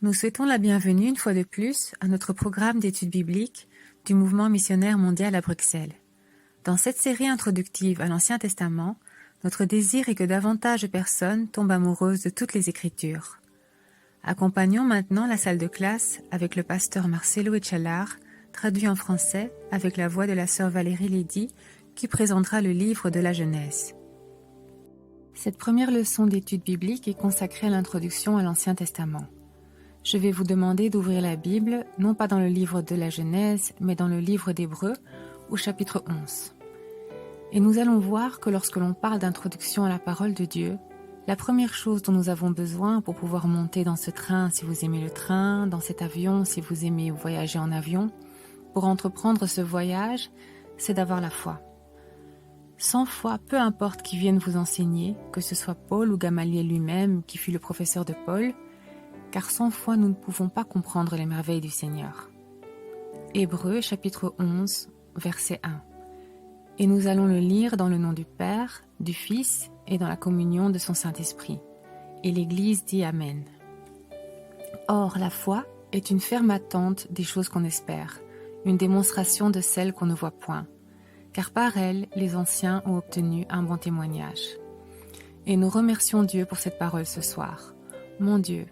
Nous souhaitons la bienvenue une fois de plus à notre programme d'études bibliques du Mouvement missionnaire mondial à Bruxelles. Dans cette série introductive à l'Ancien Testament, notre désir est que davantage de personnes tombent amoureuses de toutes les Écritures. Accompagnons maintenant la salle de classe avec le pasteur Marcelo Echalar, traduit en français avec la voix de la sœur Valérie Lédy, qui présentera le livre de la Genèse. Cette première leçon d'études bibliques est consacrée à l'introduction à l'Ancien Testament. Je vais vous demander d'ouvrir la Bible, non pas dans le livre de la Genèse, mais dans le livre d'Hébreux, au chapitre 11. Et nous allons voir que lorsque l'on parle d'introduction à la parole de Dieu, la première chose dont nous avons besoin pour pouvoir monter dans ce train si vous aimez le train, dans cet avion si vous aimez voyager en avion, pour entreprendre ce voyage, c'est d'avoir la foi. Sans foi, peu importe qui vienne vous enseigner, que ce soit Paul ou Gamaliel lui-même qui fut le professeur de Paul, car sans foi nous ne pouvons pas comprendre les merveilles du Seigneur. Hébreux chapitre 11, verset 1. Et nous allons le lire dans le nom du Père, du Fils et dans la communion de son Saint-Esprit. Et l'Église dit Amen. Or, la foi est une ferme attente des choses qu'on espère, une démonstration de celles qu'on ne voit point, car par elle, les anciens ont obtenu un bon témoignage. Et nous remercions Dieu pour cette parole ce soir. Mon Dieu,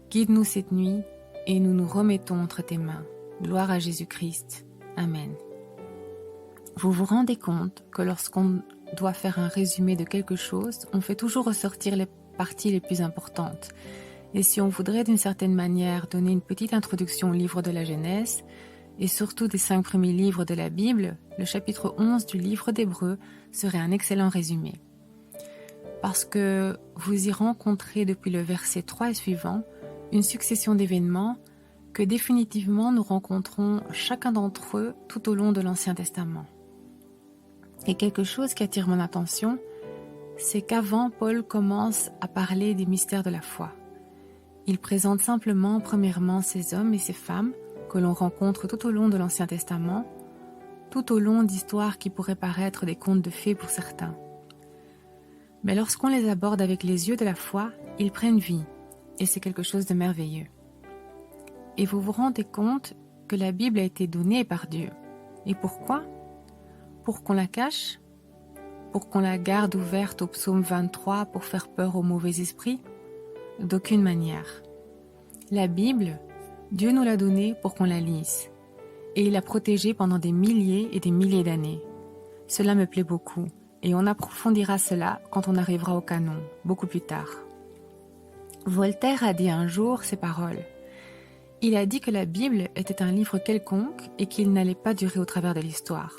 guide-nous cette nuit et nous nous remettons entre tes mains. Gloire à Jésus-Christ. Amen. Vous vous rendez compte que lorsqu'on doit faire un résumé de quelque chose, on fait toujours ressortir les parties les plus importantes. Et si on voudrait d'une certaine manière donner une petite introduction au livre de la Genèse, et surtout des 5 premiers livres de la Bible, le chapitre 11 du livre d'Hébreux serait un excellent résumé. Parce que vous y rencontrez depuis le verset 3 et suivant une succession d'événements que définitivement nous rencontrons chacun d'entre eux tout au long de l'Ancien Testament. Et quelque chose qui attire mon attention, c'est qu'avant Paul commence à parler des mystères de la foi. Il présente simplement premièrement ces hommes et ces femmes que l'on rencontre tout au long de l'Ancien Testament, tout au long d'histoires qui pourraient paraître des contes de fées pour certains. Mais lorsqu'on les aborde avec les yeux de la foi, ils prennent vie, et c'est quelque chose de merveilleux. Et vous vous rendez compte que la Bible a été donnée par Dieu. Et pourquoi ? Pour qu'on la cache ? Pour qu'on la garde ouverte au psaume 23 pour faire peur aux mauvais esprits ? D'aucune manière. La Bible, Dieu nous l'a donnée pour qu'on la lise. Et il l'a protégée pendant des milliers et des milliers d'années. Cela me plaît beaucoup, et on approfondira cela quand on arrivera au canon, beaucoup plus tard. Voltaire a dit un jour ces paroles. Il a dit que la Bible était un livre quelconque et qu'il n'allait pas durer au travers de l'histoire.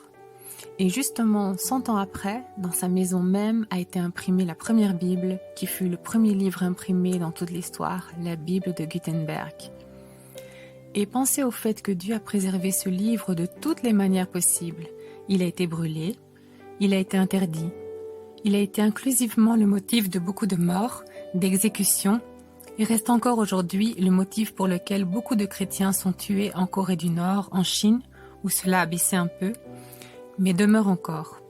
Et justement, 100 ans après, dans sa maison même a été imprimée la première Bible, qui fut le premier livre imprimé dans toute l'histoire, la Bible de Gutenberg. Et pensez au fait que Dieu a préservé ce livre de toutes les manières possibles. Il a été brûlé, il a été interdit, il a été inclusivement le motif de beaucoup de morts, d'exécutions, et reste encore aujourd'hui le motif pour lequel beaucoup de chrétiens sont tués en Corée du Nord, en Chine, où cela a baissé un peu, mais demeure encore.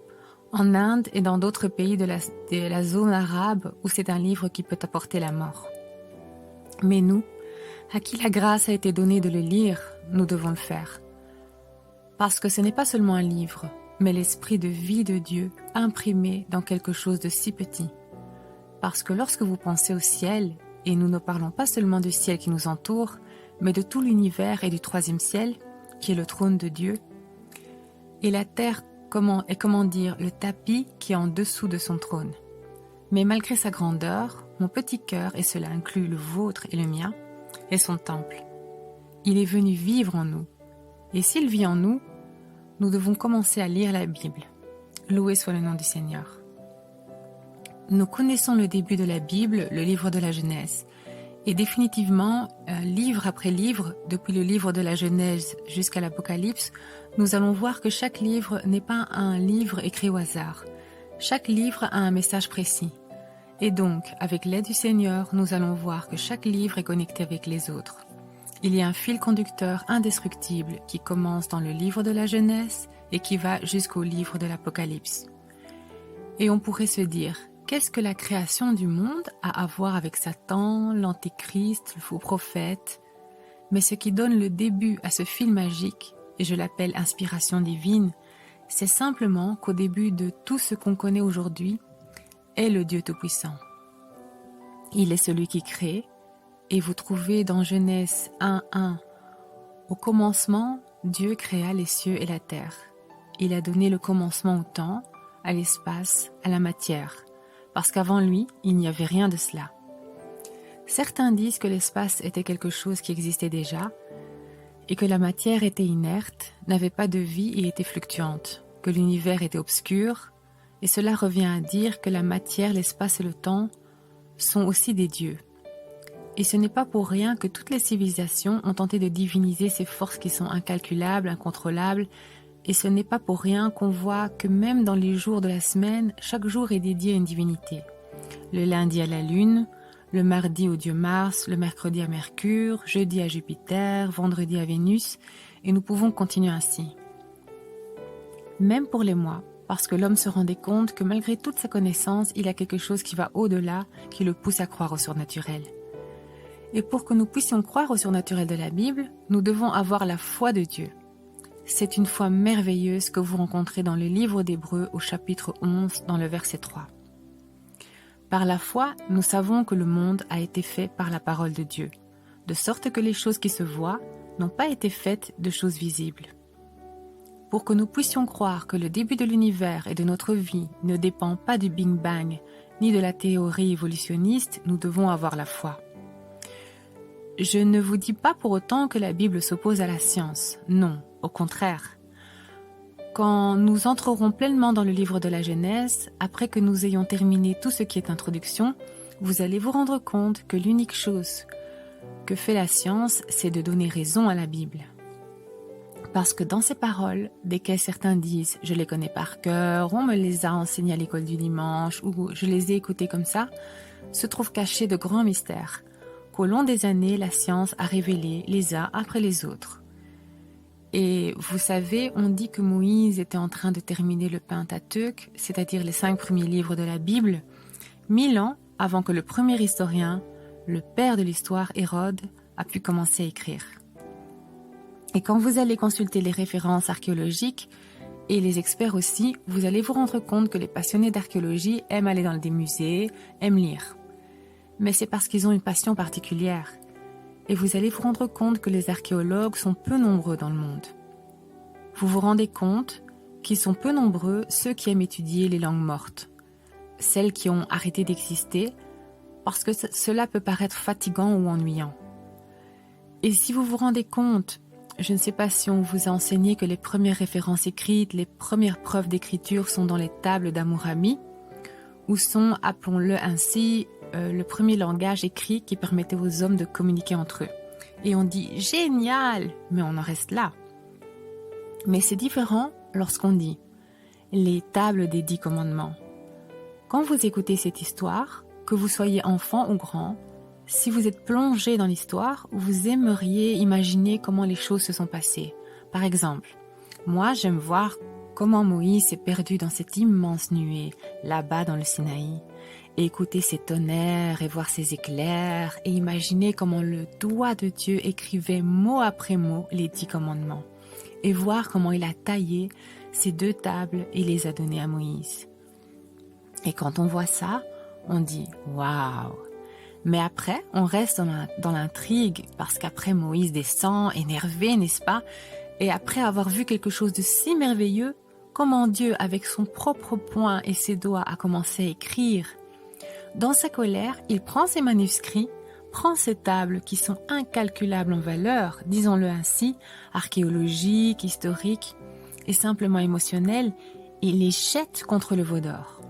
En Inde et dans d'autres pays de la zone arabe où c'est un livre qui peut apporter la mort. Mais nous, à qui la grâce a été donnée de le lire, nous devons le faire. Parce que ce n'est pas seulement un livre, mais l'esprit de vie de Dieu imprimé dans quelque chose de si petit. Parce que lorsque vous pensez au ciel, et nous ne parlons pas seulement du ciel qui nous entoure, mais de tout l'univers et du 3e ciel, qui est le trône de Dieu, et la terre est comment dire le tapis qui est en dessous de son trône. Mais malgré sa grandeur, mon petit cœur, et cela inclut le vôtre et le mien, est son temple. Il est venu vivre en nous. Et s'il vit en nous, nous devons commencer à lire la Bible. Loué soit le nom du Seigneur. Nous connaissons le début de la Bible, le livre de la Genèse. Et définitivement, livre après livre, depuis le livre de la Genèse jusqu'à l'Apocalypse, nous allons voir que chaque livre n'est pas un livre écrit au hasard. Chaque livre a un message précis. Et donc, avec l'aide du Seigneur, nous allons voir que chaque livre est connecté avec les autres. Il y a un fil conducteur indestructible qui commence dans le livre de la Genèse et qui va jusqu'au livre de l'Apocalypse. Et on pourrait se dire, qu'est-ce que la création du monde a à voir avec Satan, l'Antéchrist, le faux prophète? Mais ce qui donne le début à ce fil magique, et je l'appelle inspiration divine, c'est simplement qu'au début de tout ce qu'on connaît aujourd'hui est le Dieu Tout-Puissant. Il est celui qui crée, et vous trouvez dans Genèse 1:1, au commencement, Dieu créa les cieux et la terre. Il a donné le commencement au temps, à l'espace, à la matière, parce qu'avant lui, il n'y avait rien de cela. Certains disent que l'espace était quelque chose qui existait déjà, et que la matière était inerte, n'avait pas de vie et était fluctuante, que l'univers était obscur, et cela revient à dire que la matière, l'espace et le temps sont aussi des dieux. Et ce n'est pas pour rien que toutes les civilisations ont tenté de diviniser ces forces qui sont incalculables, incontrôlables, et ce n'est pas pour rien qu'on voit que même dans les jours de la semaine, chaque jour est dédié à une divinité. Le lundi à la lune, le mardi au dieu Mars, le mercredi à Mercure, jeudi à Jupiter, vendredi à Vénus, et nous pouvons continuer ainsi. Même pour les mois, parce que l'homme se rendait compte que malgré toute sa connaissance, il y a quelque chose qui va au-delà, qui le pousse à croire au surnaturel. Et pour que nous puissions croire au surnaturel de la Bible, nous devons avoir la foi de Dieu. C'est une foi merveilleuse que vous rencontrez dans le livre d'Hébreux au chapitre 11, dans le verset 3. Par la foi, nous savons que le monde a été fait par la parole de Dieu, de sorte que les choses qui se voient n'ont pas été faites de choses visibles. Pour que nous puissions croire que le début de l'univers et de notre vie ne dépend pas du Big Bang ni de la théorie évolutionniste, nous devons avoir la foi. Je ne vous dis pas pour autant que la Bible s'oppose à la science, non, au contraire. Quand nous entrerons pleinement dans le livre de la Genèse, après que nous ayons terminé tout ce qui est introduction, vous allez vous rendre compte que l'unique chose que fait la science, c'est de donner raison à la Bible. Parce que dans ces paroles, desquelles certains disent « je les connais par cœur », on me les a enseignées à l'école du dimanche, ou « je les ai écoutées comme ça », se trouvent cachés de grands mystères, qu'au long des années, la science a révélés les uns après les autres. Et vous savez, on dit que Moïse était en train de terminer le Pentateuque, c'est-à-dire les 5 premiers livres de la Bible, 1000 ans avant que le premier historien, le père de l'histoire, Hérode, a pu commencer à écrire. Et quand vous allez consulter les références archéologiques, et les experts aussi, vous allez vous rendre compte que les passionnés d'archéologie aiment aller dans des musées, aiment lire. Mais c'est parce qu'ils ont une passion particulière. Et vous allez vous rendre compte que les archéologues sont peu nombreux dans le monde. Vous vous rendez compte qu'ils sont peu nombreux ceux qui aiment étudier les langues mortes, celles qui ont arrêté d'exister, parce que cela peut paraître fatigant ou ennuyant. Et si vous vous rendez compte, je ne sais pas si on vous a enseigné que les premières références écrites, les premières preuves d'écriture sont dans les tables d'Hammurabi, où sont, appelons-le ainsi, le premier langage écrit qui permettait aux hommes de communiquer entre eux. Et on dit « génial !» mais on en reste là. Mais c'est différent lorsqu'on dit « les tables des 10 commandements ». Quand vous écoutez cette histoire, que vous soyez enfant ou grand, si vous êtes plongé dans l'histoire, vous aimeriez imaginer comment les choses se sont passées. Par exemple, moi j'aime voir comment Moïse s'est perdu dans cette immense nuée, là-bas dans le Sinaï. Et écouter ces tonnerres et voir ces éclairs et imaginer comment le doigt de Dieu écrivait mot après mot les 10 commandements et voir comment il a taillé ces 2 tables et les a données à Moïse. Et quand on voit ça, on dit « waouh !» Mais après, on reste dans l'intrigue parce qu'après Moïse descend, énervé, n'est-ce pas? Et après avoir vu quelque chose de si merveilleux, comment Dieu, avec son propre poing et ses doigts, a commencé à écrire. Dans sa colère, il prend ses manuscrits, prend ces tables qui sont incalculables en valeur, disons-le ainsi, archéologiques, historiques et simplement émotionnelles, et les jette contre le veau d'or.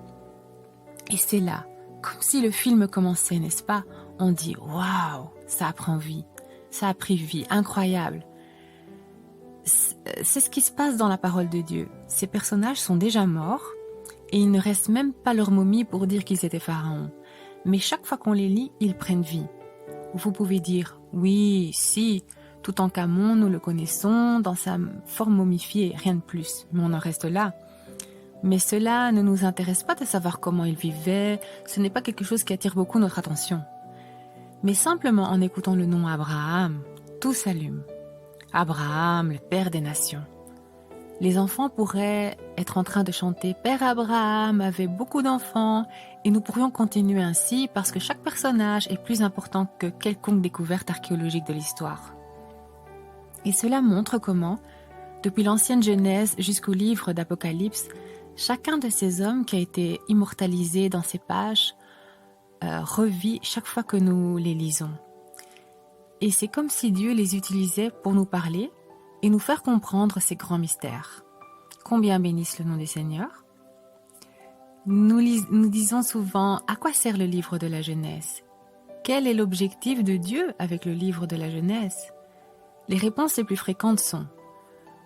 Et c'est là, comme si le film commençait, n'est-ce pas? On dit « waouh, ça prend vie, ça a pris vie, incroyable ». C'est ce qui se passe dans la parole de Dieu. Ces personnages sont déjà morts, et il ne reste même pas leur momie pour dire qu'ils étaient pharaons. Mais chaque fois qu'on les lit, ils prennent vie. Vous pouvez dire « oui, si, Toutankhamon, nous le connaissons dans sa forme momifiée, rien de plus. » Mais on en reste là. Mais cela ne nous intéresse pas de savoir comment il vivait, ce n'est pas quelque chose qui attire beaucoup notre attention. Mais simplement en écoutant le nom Abraham, tout s'allume. Abraham, le père des nations. Les enfants pourraient être en train de chanter « Père Abraham avait beaucoup d'enfants » et nous pourrions continuer ainsi parce que chaque personnage est plus important que quelconque découverte archéologique de l'histoire. Et cela montre comment, depuis l'ancienne Genèse jusqu'au livre d'Apocalypse, chacun de ces hommes qui a été immortalisé dans ces pages revit chaque fois que nous les lisons. Et c'est comme si Dieu les utilisait pour nous parler et nous faire comprendre ces grands mystères. Combien bénisse le nom du Seigneur. Nous disons souvent « À quoi sert le livre de la Genèse ?» Quel est l'objectif de Dieu avec le livre de la Genèse? Les réponses les plus fréquentes sont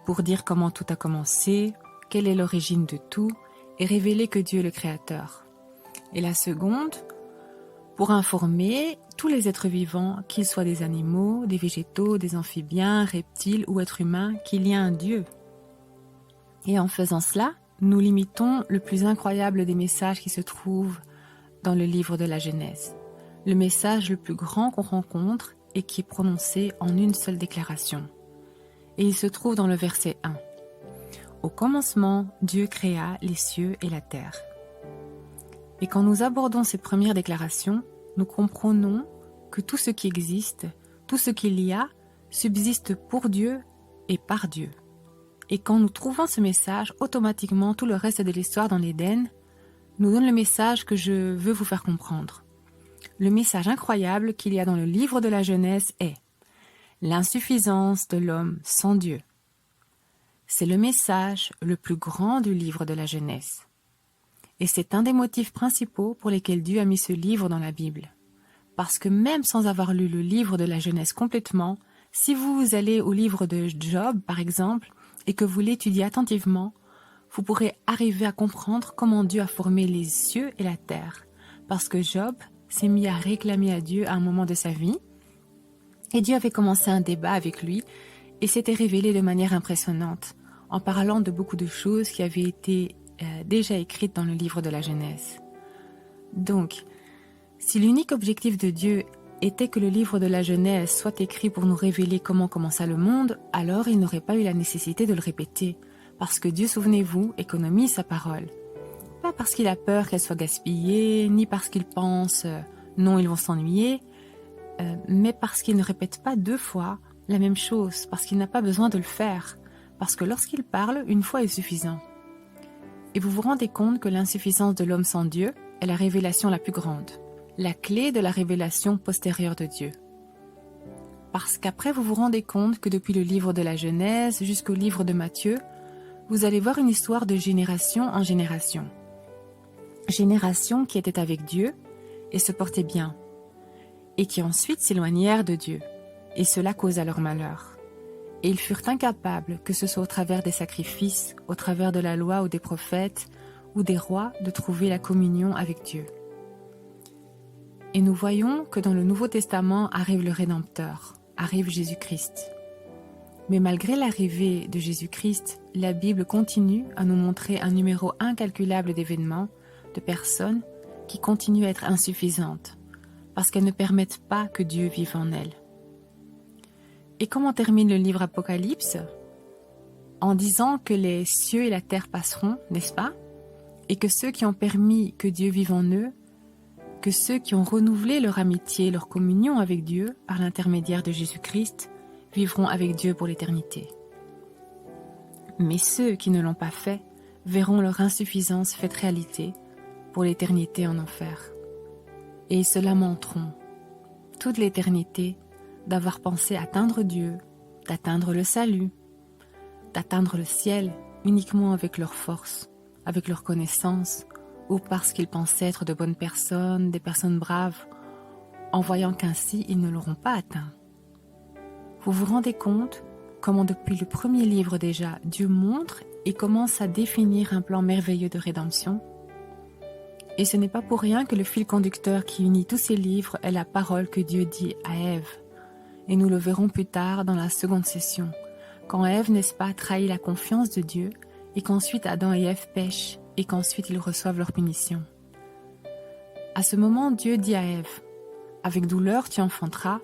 pour dire comment tout a commencé, quelle est l'origine de tout, et révéler que Dieu est le Créateur. Et la seconde, pour informer tous les êtres vivants, qu'ils soient des animaux, des végétaux, des amphibiens, reptiles ou êtres humains, qu'il y a un Dieu. Et en faisant cela, nous limitons le plus incroyable des messages qui se trouvent dans le livre de la Genèse. Le message le plus grand qu'on rencontre et qui est prononcé en une seule déclaration. Et il se trouve dans le verset 1. Au commencement, Dieu créa les cieux et la terre. Et quand nous abordons ces premières déclarations, nous comprenons que tout ce qui existe, tout ce qu'il y a, subsiste pour Dieu et par Dieu. Et quand nous trouvons ce message, automatiquement tout le reste de l'histoire dans l'Éden nous donne le message que je veux vous faire comprendre. Le message incroyable qu'il y a dans le livre de la Genèse est l'insuffisance de l'homme sans Dieu. C'est le message le plus grand du livre de la Genèse. Et c'est un des motifs principaux pour lesquels Dieu a mis ce livre dans la Bible. Parce que même sans avoir lu le livre de la Genèse complètement, si vous allez au livre de Job, par exemple, et que vous l'étudiez attentivement, vous pourrez arriver à comprendre comment Dieu a formé les cieux et la terre. Parce que Job s'est mis à réclamer à Dieu à un moment de sa vie, et Dieu avait commencé un débat avec lui, et s'était révélé de manière impressionnante, en parlant de beaucoup de choses qui avaient été déjà écrites dans le livre de la Genèse. Donc, si l'unique objectif de Dieu était que le livre de la Genèse soit écrit pour nous révéler comment commença le monde, alors il n'aurait pas eu la nécessité de le répéter, parce que Dieu, souvenez-vous, économise sa parole. Pas parce qu'il a peur qu'elle soit gaspillée, ni parce qu'il pense « non, ils vont s'ennuyer », mais parce qu'il ne répète pas 2 fois la même chose, parce qu'il n'a pas besoin de le faire, parce que lorsqu'il parle, une fois est suffisant. Et vous vous rendez compte que l'insuffisance de l'homme sans Dieu est la révélation la plus grande, la clé de la révélation postérieure de Dieu. Parce qu'après vous vous rendez compte que depuis le livre de la Genèse jusqu'au livre de Matthieu, vous allez voir une histoire de génération en génération. Génération qui était avec Dieu et se portait bien, et qui ensuite s'éloignèrent de Dieu, et cela causa leur malheur. Et ils furent incapables, que ce soit au travers des sacrifices, au travers de la loi ou des prophètes, ou des rois, de trouver la communion avec Dieu. Et nous voyons que dans le Nouveau Testament arrive le Rédempteur, arrive Jésus-Christ. Mais malgré l'arrivée de Jésus-Christ, la Bible continue à nous montrer un numéro incalculable d'événements, de personnes qui continuent à être insuffisantes, parce qu'elles ne permettent pas que Dieu vive en elles. Et comment termine le livre Apocalypse? En disant que les cieux et la terre passeront, n'est-ce pas? Et que ceux qui ont permis que Dieu vive en eux, que ceux qui ont renouvelé leur amitié, leur communion avec Dieu par l'intermédiaire de Jésus-Christ, vivront avec Dieu pour l'éternité. Mais ceux qui ne l'ont pas fait verront leur insuffisance faite réalité pour l'éternité en enfer. Et ils se lamenteront toute l'éternité d'avoir pensé atteindre Dieu, d'atteindre le salut, d'atteindre le ciel uniquement avec leur force, avec leur connaissance, ou parce qu'ils pensaient être de bonnes personnes, des personnes braves, en voyant qu'ainsi ils ne l'auront pas atteint. Vous vous rendez compte comment depuis le premier livre déjà, Dieu montre et commence à définir un plan merveilleux de rédemption? Et ce n'est pas pour rien que le fil conducteur qui unit tous ces livres est la parole que Dieu dit à Ève. Et nous le verrons plus tard dans la seconde session, quand Ève, n'est-ce pas, trahit la confiance de Dieu et qu'ensuite Adam et Ève pêchent et qu'ensuite ils reçoivent leur punition. À ce moment, Dieu dit à Ève, « Avec douleur tu enfanteras ».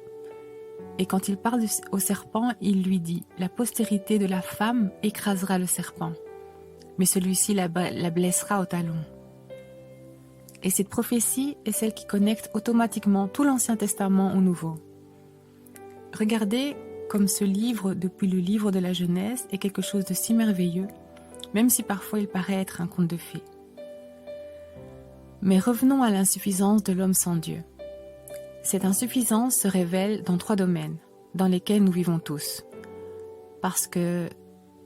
Et quand il parle au serpent, il lui dit, « La postérité de la femme écrasera le serpent, mais celui-ci la blessera au talon. » Et cette prophétie est celle qui connecte automatiquement tout l'Ancien Testament au Nouveau. Regardez comme ce livre, depuis le livre de la Genèse, est quelque chose de si merveilleux, même si parfois il paraît être un conte de fées. Mais revenons à l'insuffisance de l'homme sans Dieu. Cette insuffisance se révèle dans 3 domaines, dans lesquels nous vivons tous. Parce que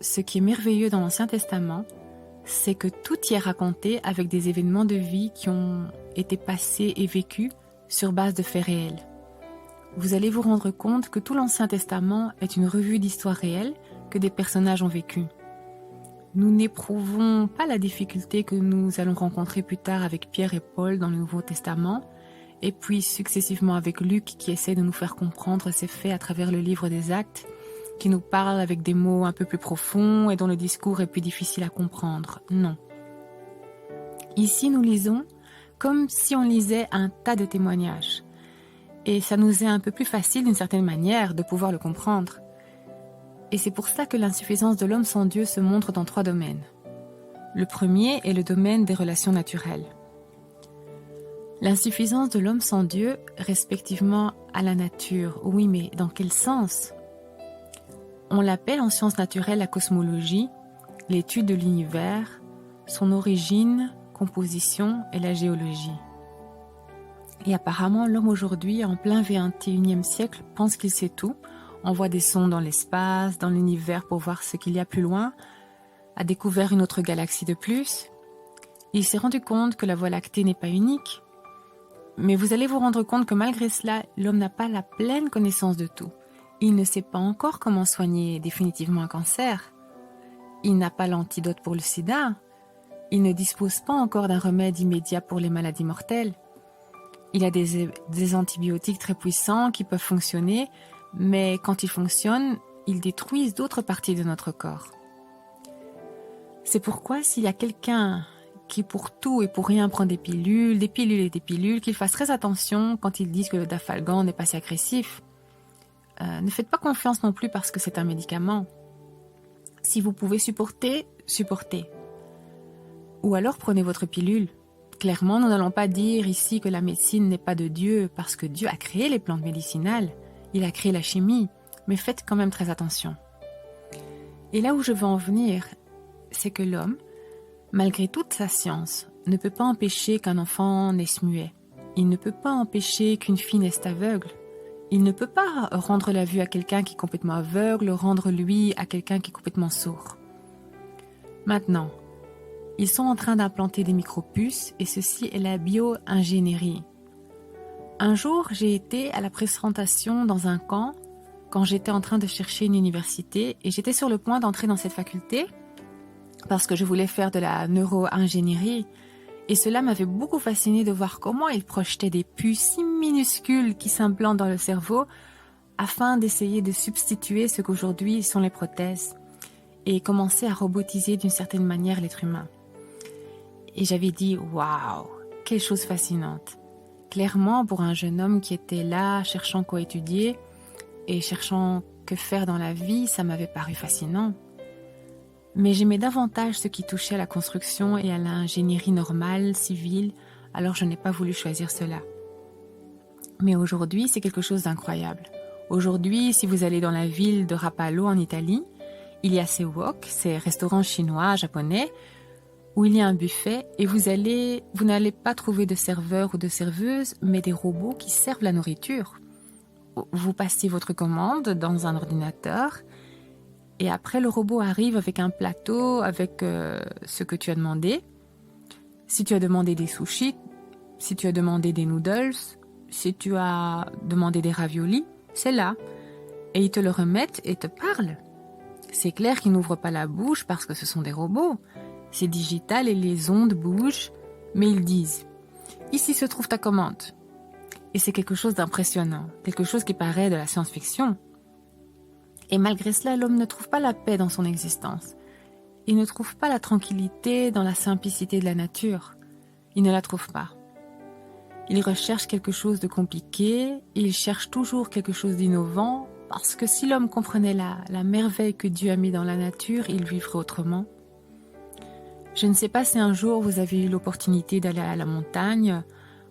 ce qui est merveilleux dans l'Ancien Testament, c'est que tout y est raconté avec des événements de vie qui ont été passés et vécus sur base de faits réels. Vous allez vous rendre compte que tout l'Ancien Testament est une revue d'histoires réelles que des personnages ont vécues. Nous n'éprouvons pas la difficulté que nous allons rencontrer plus tard avec Pierre et Paul dans le Nouveau Testament, et puis successivement avec Luc qui essaie de nous faire comprendre ces faits à travers le livre des Actes, qui nous parle avec des mots un peu plus profonds et dont le discours est plus difficile à comprendre. Non. Ici, nous lisons comme si on lisait un tas de témoignages. Et ça nous est un peu plus facile d'une certaine manière de pouvoir le comprendre. Et c'est pour ça que l'insuffisance de l'homme sans Dieu se montre dans 3 domaines. Le premier est le domaine des relations naturelles. L'insuffisance de l'homme sans Dieu, respectivement à la nature, oui, mais dans quel sens ? On l'appelle en sciences naturelles la cosmologie, l'étude de l'univers, son origine, composition et la géologie. Et apparemment, l'homme aujourd'hui, en plein XXIe siècle, pense qu'il sait tout, envoie des sondes dans l'espace, dans l'univers pour voir ce qu'il y a plus loin, a découvert une autre galaxie de plus. Il s'est rendu compte que la Voie lactée n'est pas unique. Mais vous allez vous rendre compte que malgré cela, l'homme n'a pas la pleine connaissance de tout. Il ne sait pas encore comment soigner définitivement un cancer. Il n'a pas l'antidote pour le sida. Il ne dispose pas encore d'un remède immédiat pour les maladies mortelles. Il a des antibiotiques très puissants qui peuvent fonctionner, mais quand ils fonctionnent, ils détruisent d'autres parties de notre corps. C'est pourquoi s'il y a quelqu'un qui pour tout et pour rien prend des pilules, qu'il fasse très attention quand ils disent que le Dafalgan n'est pas si agressif. Ne faites pas confiance non plus parce que c'est un médicament. Si vous pouvez supporter, supportez. Ou alors prenez votre pilule. Clairement, nous n'allons pas dire ici que la médecine n'est pas de Dieu parce que Dieu a créé les plantes médicinales, il a créé la chimie, mais faites quand même très attention. Et là où je veux en venir, c'est que l'homme, malgré toute sa science, ne peut pas empêcher qu'un enfant naisse muet. Il ne peut pas empêcher qu'une fille naisse aveugle. Il ne peut pas rendre la vue à quelqu'un qui est complètement aveugle, rendre l'ouïe à quelqu'un qui est complètement sourd. Maintenant, ils sont en train d'implanter des micropuces et ceci est la bio-ingénierie. Un jour, j'ai été à la présentation dans un camp quand j'étais en train de chercher une université et j'étais sur le point d'entrer dans cette faculté parce que je voulais faire de la neuro-ingénierie. Et cela m'avait beaucoup fasciné de voir comment ils projetaient des puces si minuscules qui s'implantent dans le cerveau afin d'essayer de substituer ce qu'aujourd'hui sont les prothèses et commencer à robotiser d'une certaine manière l'être humain. Et j'avais dit « Waouh, quelle chose fascinante !» Clairement, pour un jeune homme qui était là, cherchant quoi étudier et cherchant que faire dans la vie, ça m'avait paru fascinant. Mais j'aimais davantage ce qui touchait à la construction et à l'ingénierie normale, civile, alors je n'ai pas voulu choisir cela. Mais aujourd'hui, c'est quelque chose d'incroyable. Aujourd'hui, si vous allez dans la ville de Rapallo en Italie, il y a ces wok, ces restaurants chinois, japonais, où il y a un buffet et vous n'allez pas trouver de serveur ou de serveuse, mais des robots qui servent la nourriture. Vous passez votre commande dans un ordinateur et après le robot arrive avec un plateau, avec ce que tu as demandé. Si tu as demandé des sushis, si tu as demandé des noodles, si tu as demandé des raviolis, c'est là. Et ils te le remettent et te parlent. C'est clair qu'ils n'ouvrent pas la bouche parce que ce sont des robots. C'est digital et les ondes bougent, mais ils disent « Ici se trouve ta commande ». Et c'est quelque chose d'impressionnant, quelque chose qui paraît de la science-fiction. Et malgré cela, l'homme ne trouve pas la paix dans son existence. il ne trouve pas la tranquillité dans la simplicité de la nature. Il ne la trouve pas. Il recherche quelque chose de compliqué, et il cherche toujours quelque chose d'innovant, parce que si l'homme comprenait la merveille que Dieu a mis dans la nature, il vivrait autrement. Je ne sais pas si un jour vous avez eu l'opportunité d'aller à la montagne,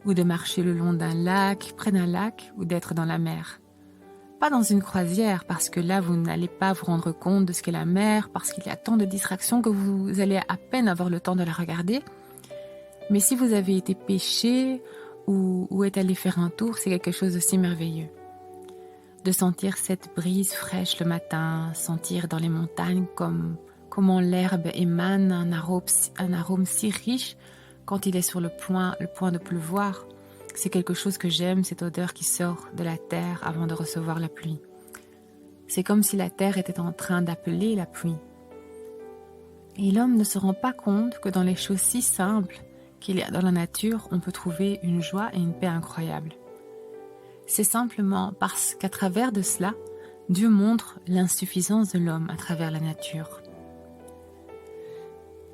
ou de marcher le long d'un lac, près d'un lac, ou d'être dans la mer. Pas dans une croisière, parce que là vous n'allez pas vous rendre compte de ce qu'est la mer, parce qu'il y a tant de distractions que vous allez à peine avoir le temps de la regarder. Mais si vous avez été pêcher ou est allé faire un tour, c'est quelque chose d'aussi merveilleux. De sentir cette brise fraîche le matin, sentir dans les montagnes comment l'herbe émane un arôme si riche quand il est sur le point de pleuvoir. C'est quelque chose que j'aime, cette odeur qui sort de la terre avant de recevoir la pluie. C'est comme si la terre était en train d'appeler la pluie. Et l'homme ne se rend pas compte que dans les choses si simples qu'il y a dans la nature, on peut trouver une joie et une paix incroyables. C'est simplement parce qu'à travers de cela, Dieu montre l'insuffisance de l'homme à travers la nature.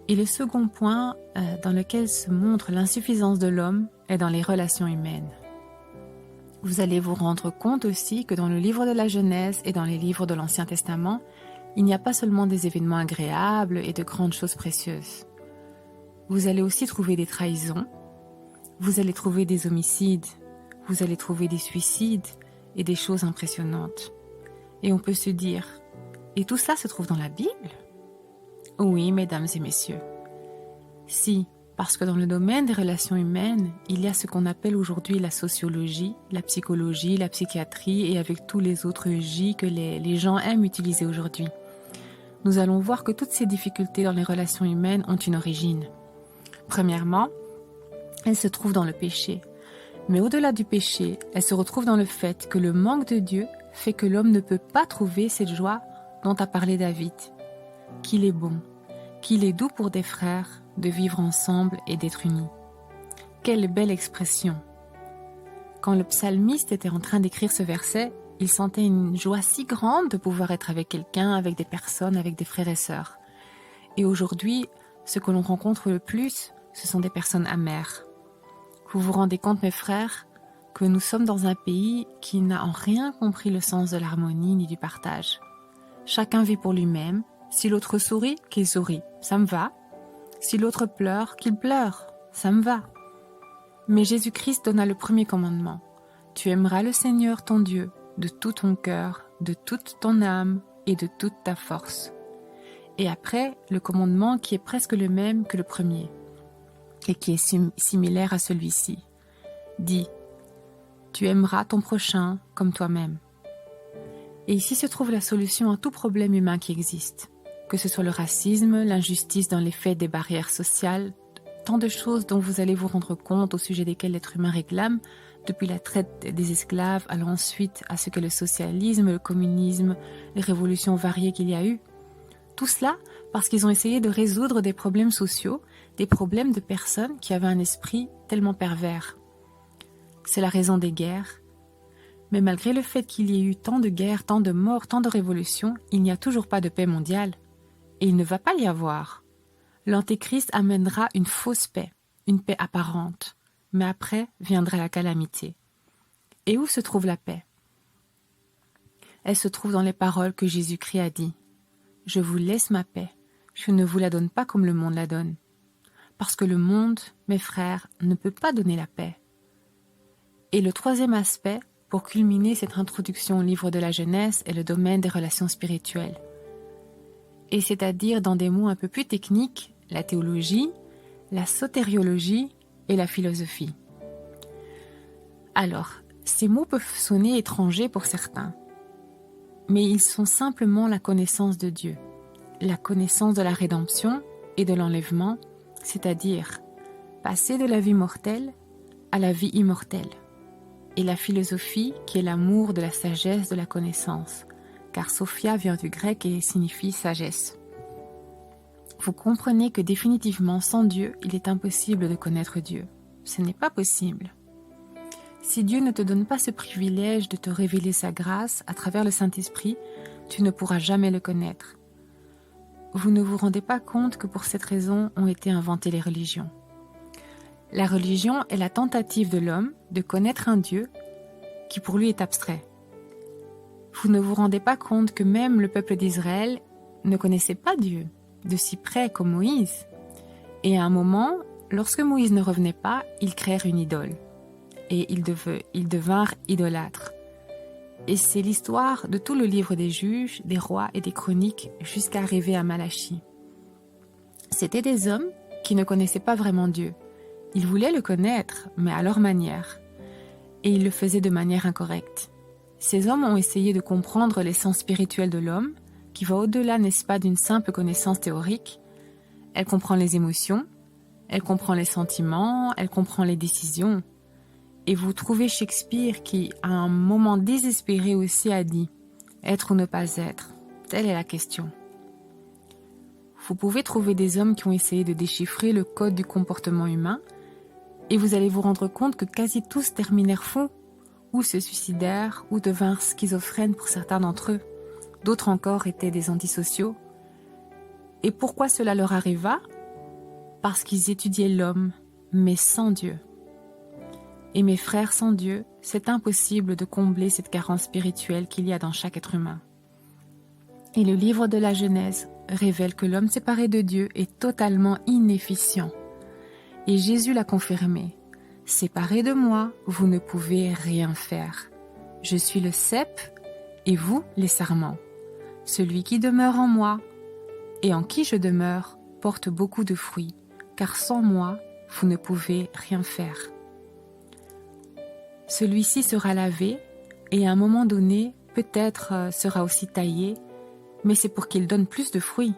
Et le second point dans lequel se montre l'insuffisance de l'homme est dans les relations humaines. Vous allez vous rendre compte aussi que dans le livre de la Genèse et dans les livres de l'Ancien Testament, il n'y a pas seulement des événements agréables et de grandes choses précieuses. Vous allez aussi trouver des trahisons, vous allez trouver des homicides, vous allez trouver des suicides et des choses impressionnantes. Et on peut se dire, et tout ça se trouve dans la Bible ? Oui, mesdames et messieurs. Si, parce que dans le domaine des relations humaines, il y a ce qu'on appelle aujourd'hui la sociologie, la psychologie, la psychiatrie et avec tous les autres J que les gens aiment utiliser aujourd'hui. Nous allons voir que toutes ces difficultés dans les relations humaines ont une origine. Premièrement, elles se trouvent dans le péché. Mais au-delà du péché, elles se retrouvent dans le fait que le manque de Dieu fait que l'homme ne peut pas trouver cette joie dont a parlé David. Qu'il est bon, qu'il est doux pour des frères de vivre ensemble et d'être unis. Quelle belle expression! Quand le psalmiste était en train d'écrire ce verset, il sentait une joie si grande de pouvoir être avec quelqu'un, avec des personnes, avec des frères et sœurs. Et aujourd'hui, ce que l'on rencontre le plus, ce sont des personnes amères. Vous vous rendez compte, mes frères, que nous sommes dans un pays qui n'a en rien compris le sens de l'harmonie ni du partage. Chacun vit pour lui-même. Si l'autre sourit, qu'il sourit, ça me va. Si l'autre pleure, qu'il pleure, ça me va. Mais Jésus-Christ donna le premier commandement. Tu aimeras le Seigneur ton Dieu de tout ton cœur, de toute ton âme et de toute ta force. Et après, le commandement qui est presque le même que le premier et qui est similaire à celui-ci, dit « Tu aimeras ton prochain comme toi-même ». Et ici se trouve la solution à tout problème humain qui existe, que ce soit le racisme, l'injustice dans les faits des barrières sociales, tant de choses dont vous allez vous rendre compte au sujet desquelles l'être humain réclame, depuis la traite des esclaves, allant ensuite à ce qu'est le socialisme, le communisme, les révolutions variées qu'il y a eu. Tout cela parce qu'ils ont essayé de résoudre des problèmes sociaux, des problèmes de personnes qui avaient un esprit tellement pervers. C'est la raison des guerres. Mais malgré le fait qu'il y ait eu tant de guerres, tant de morts, tant de révolutions, il n'y a toujours pas de paix mondiale. Et il ne va pas y avoir. L'Antéchrist amènera une fausse paix, une paix apparente. Mais après viendra la calamité. Et où se trouve la paix ? Elle se trouve dans les paroles que Jésus-Christ a dit. « Je vous laisse ma paix, je ne vous la donne pas comme le monde la donne. » Parce que le monde, mes frères, ne peut pas donner la paix. Et le troisième aspect, pour culminer cette introduction au livre de la Genèse, est le domaine des relations spirituelles. Et c'est-à-dire, dans des mots un peu plus techniques, la théologie, la sotériologie et la philosophie. Alors, ces mots peuvent sonner étrangers pour certains, mais ils sont simplement la connaissance de Dieu, la connaissance de la rédemption et de l'enlèvement, c'est-à-dire passer de la vie mortelle à la vie immortelle, et la philosophie qui est l'amour de la sagesse de la connaissance, car Sophia vient du grec et signifie sagesse. Vous comprenez que définitivement, sans Dieu, il est impossible de connaître Dieu. Ce n'est pas possible. Si Dieu ne te donne pas ce privilège de te révéler sa grâce à travers le Saint-Esprit, tu ne pourras jamais le connaître. vous ne vous rendez pas compte que pour cette raison ont été inventées les religions. La religion est la tentative de l'homme de connaître un Dieu qui pour lui est abstrait. Vous ne vous rendez pas compte que même le peuple d'Israël ne connaissait pas Dieu, de si près comme Moïse. Et à un moment, lorsque Moïse ne revenait pas, ils créèrent une idole. Et ils devinrent idolâtres. Et c'est l'histoire de tout le livre des juges, des rois et des chroniques jusqu'à arriver à Malachie. C'étaient des hommes qui ne connaissaient pas vraiment Dieu. Ils voulaient le connaître, mais à leur manière. Et ils le faisaient de manière incorrecte. Ces hommes ont essayé de comprendre l'essence spirituelle de l'homme, qui va au-delà, n'est-ce pas, d'une simple connaissance théorique. Elle comprend les émotions, elle comprend les sentiments, elle comprend les décisions. Et vous trouvez Shakespeare qui, à un moment désespéré aussi, a dit « Être ou ne pas être ?» Telle est la question. Vous pouvez trouver des hommes qui ont essayé de déchiffrer le code du comportement humain et vous allez vous rendre compte que quasi tous terminèrent fous, ou se suicidèrent, ou devinrent schizophrènes pour certains d'entre eux. D'autres encore étaient des antisociaux. Et pourquoi cela leur arriva? Parce qu'ils étudiaient l'homme, mais sans Dieu. Et mes frères, sans Dieu, c'est impossible de combler cette carence spirituelle qu'il y a dans chaque être humain. Et le livre de la Genèse révèle que l'homme séparé de Dieu est totalement inefficient. Et Jésus l'a confirmé. « Séparé de moi, vous ne pouvez rien faire. Je suis le cep et vous les sarments. Celui qui demeure en moi et en qui je demeure porte beaucoup de fruits, car sans moi, vous ne pouvez rien faire. » Celui-ci sera lavé et à un moment donné, peut-être sera aussi taillé, mais c'est pour qu'il donne plus de fruits.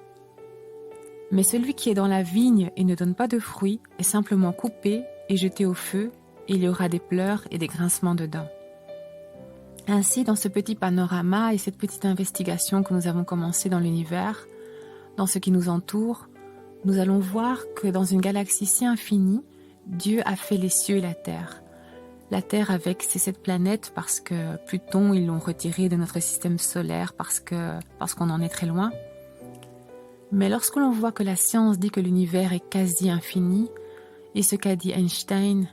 Mais celui qui est dans la vigne et ne donne pas de fruits est simplement coupé et jeté au feu, et il y aura des pleurs et des grincements de dents. Ainsi, dans ce petit panorama et cette petite investigation que nous avons commencé dans l'univers, dans ce qui nous entoure, nous allons voir que dans une galaxie si infinie, Dieu a fait les cieux et la terre. La Terre avec ses 7 planètes parce que Pluton, ils l'ont retiré de notre système solaire parce qu'on en est très loin. Mais lorsque l'on voit que la science dit que l'univers est quasi infini, et ce qu'a dit Einstein,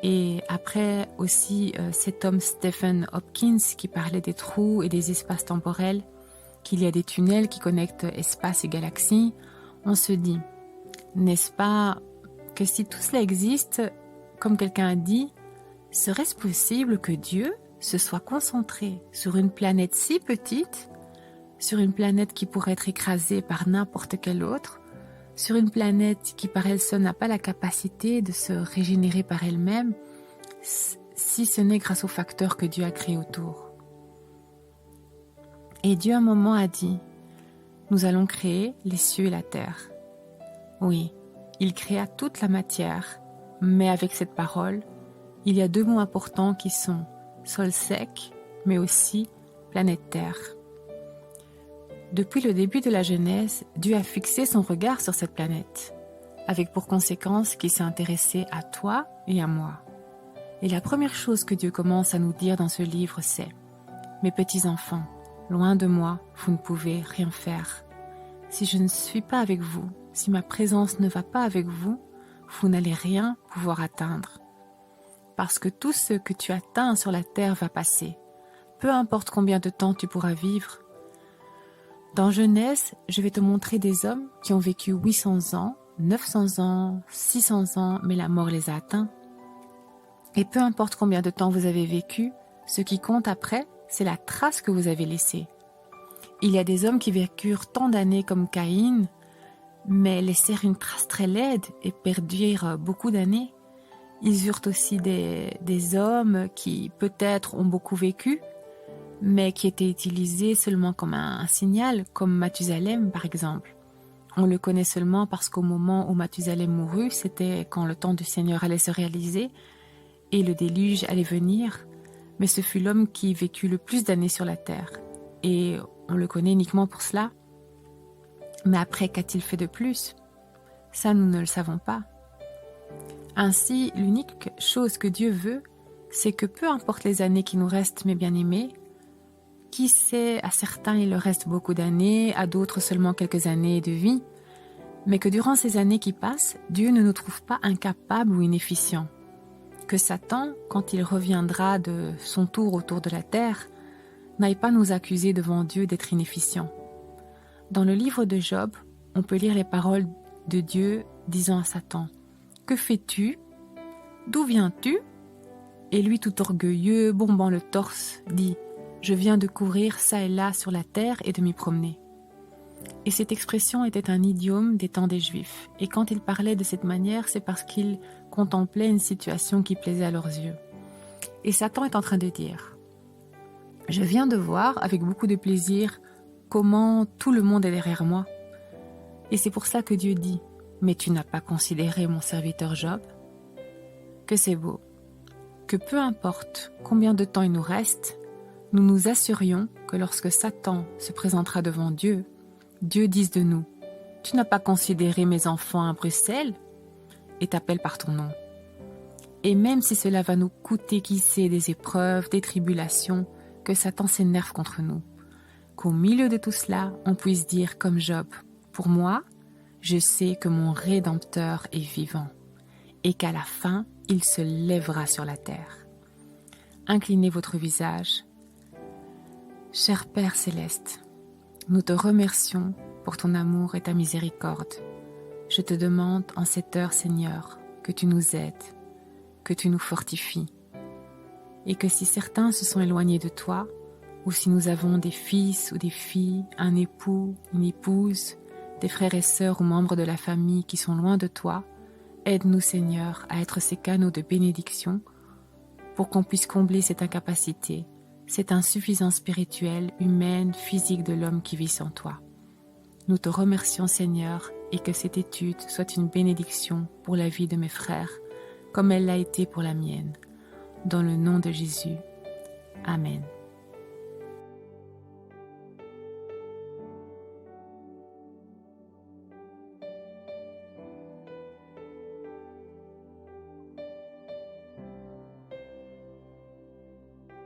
et après aussi cet homme Stephen Hopkins qui parlait des trous et des espaces temporels, qu'il y a des tunnels qui connectent espace et galaxies, on se dit, n'est-ce pas que si tout cela existe, comme quelqu'un a dit, serait-ce possible que Dieu se soit concentré sur une planète si petite, sur une planète qui pourrait être écrasée par n'importe quelle autre, sur une planète qui par elle seule n'a pas la capacité de se régénérer par elle-même, si ce n'est grâce aux facteurs que Dieu a créés autour. Et Dieu à un moment a dit, nous allons créer les cieux et la terre. Oui, il créa toute la matière, mais avec cette parole, il y a 2 mots importants qui sont sol sec, mais aussi planète Terre. Depuis le début de la Genèse, Dieu a fixé son regard sur cette planète, avec pour conséquence qu'il s'est intéressé à toi et à moi. Et la première chose que Dieu commence à nous dire dans ce livre, c'est « Mes petits enfants, loin de moi, vous ne pouvez rien faire. Si je ne suis pas avec vous, si ma présence ne va pas avec vous, vous n'allez rien pouvoir atteindre. Parce que tout ce que tu atteins sur la terre va passer, peu importe combien de temps tu pourras vivre. Dans Genèse, je vais te montrer des hommes qui ont vécu 800 ans, 900 ans, 600 ans, mais la mort les a atteints. Et peu importe combien de temps vous avez vécu, ce qui compte après, c'est la trace que vous avez laissée. Il y a des hommes qui vécurent tant d'années comme Caïn, mais laissèrent une trace très laide et perdirent beaucoup d'années. Ils eurent aussi des hommes qui peut-être ont beaucoup vécu, mais qui étaient utilisés seulement comme un signal, comme Mathusalem par exemple. On le connaît seulement parce qu'au moment où Mathusalem mourut, c'était quand le temps du Seigneur allait se réaliser et le déluge allait venir, mais ce fut l'homme qui vécut le plus d'années sur la terre. Et on le connaît uniquement pour cela. Mais après, qu'a-t-il fait de plus? Ça, nous ne le savons pas. Ainsi, l'unique chose que Dieu veut, c'est que peu importe les années qui nous restent, mes bien-aimés, Qui sait, à certains il leur reste beaucoup d'années, à d'autres seulement quelques années de vie, mais que durant ces années qui passent, Dieu ne nous trouve pas incapables ou inefficients. Que Satan, quand il reviendra de son tour autour de la terre, n'aille pas nous accuser devant Dieu d'être inefficients. Dans le livre de Job, on peut lire les paroles de Dieu disant à Satan « Que fais-tu? D'où viens-tu » Et lui, tout orgueilleux, bombant le torse, dit « Je viens de courir çà et là sur la terre et de m'y promener. » Et cette expression était un idiome des temps des Juifs. Et quand il parlait de cette manière, c'est parce qu'il contemplait une situation qui plaisait à leurs yeux. Et Satan est en train de dire « Je viens de voir avec beaucoup de plaisir comment tout le monde est derrière moi. Et c'est pour ça que Dieu dit « Mais tu n'as pas considéré mon serviteur Job ?» Que c'est beau. Que peu importe combien de temps il nous reste, nous nous assurions que lorsque Satan se présentera devant Dieu, Dieu dise de nous « Tu n'as pas considéré mes enfants à Bruxelles ?» et t'appelle par ton nom. Et même si cela va nous coûter qui sait des épreuves, des tribulations, que Satan s'énerve contre nous, qu'au milieu de tout cela, on puisse dire comme Job « Pour moi, je sais que mon Rédempteur est vivant et qu'à la fin, il se lèvera sur la terre. » Inclinez votre visage. Cher Père céleste, nous te remercions pour ton amour et ta miséricorde. Je te demande en cette heure, Seigneur, que tu nous aides, que tu nous fortifies, et que si certains se sont éloignés de toi, ou si nous avons des fils ou des filles, un époux, une épouse, des frères et sœurs ou membres de la famille qui sont loin de toi, aide-nous, Seigneur, à être ces canaux de bénédiction pour qu'on puisse combler cette incapacité, cette insuffisance spirituelle, humaine, physique de l'homme qui vit sans toi. Nous te remercions, Seigneur, et que cette étude soit une bénédiction pour la vie de mes frères, comme elle l'a été pour la mienne. Dans le nom de Jésus. Amen.